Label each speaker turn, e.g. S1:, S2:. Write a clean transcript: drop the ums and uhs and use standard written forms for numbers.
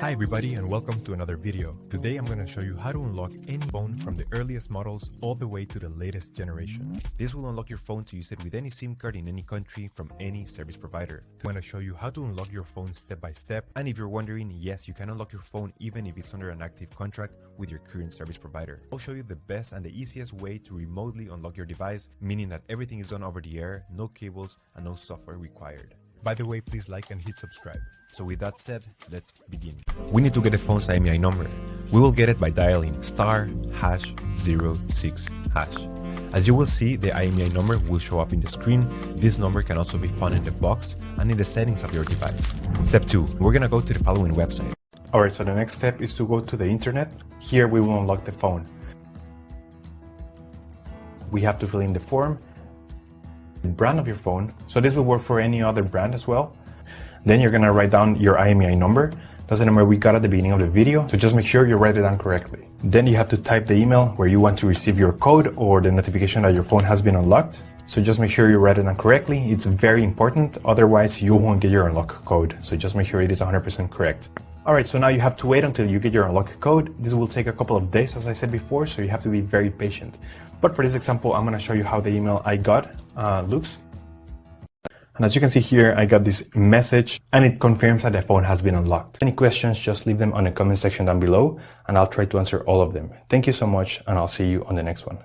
S1: Hi everybody and welcome to another video. Today I'm going to show you how to unlock any phone from the earliest models all the way to the latest generation. This will unlock your phone to use it with any SIM card in any country from any service provider. I'm going to show you how to unlock your phone step by step, and if you're wondering, yes, you can unlock your phone even if it's under an active contract with your current service provider. I'll show you the best and the easiest way to remotely unlock your device, meaning that everything is done over the air, no cables and no software required. By the way, please like and hit subscribe. So with that said, let's begin. We need to get the phone's IMEI number. We will get it by dialing *#06#. As you will see, the IMEI number will show up in the screen. This number can also be found in the box and in the settings of your device. Step 2, we're gonna go to the following website. Alright, so the next step is to go to the internet. Here we will unlock the phone. We have to fill in the form, the brand of your phone. So this will work for any other brand as well. Then you're gonna write down your IMEI number. That's the number we got at the beginning of the video, so just make sure you write it down correctly. Then you have to type the email where you want to receive your code or the notification that your phone has been unlocked. So just make sure you write it down correctly. It's very important, otherwise you won't get your unlock code. So just make sure it is 100% correct. Alright, so now you have to wait until you get your unlock code. This will take a couple of days, as I said before, so you have to be very patient. But for this example, I'm gonna show you how the email I got looks. And as you can see here, I got this message and it confirms that the phone has been unlocked. Any questions, just leave them on the comment section down below and I'll try to answer all of them. Thank you so much and I'll see you on the next one.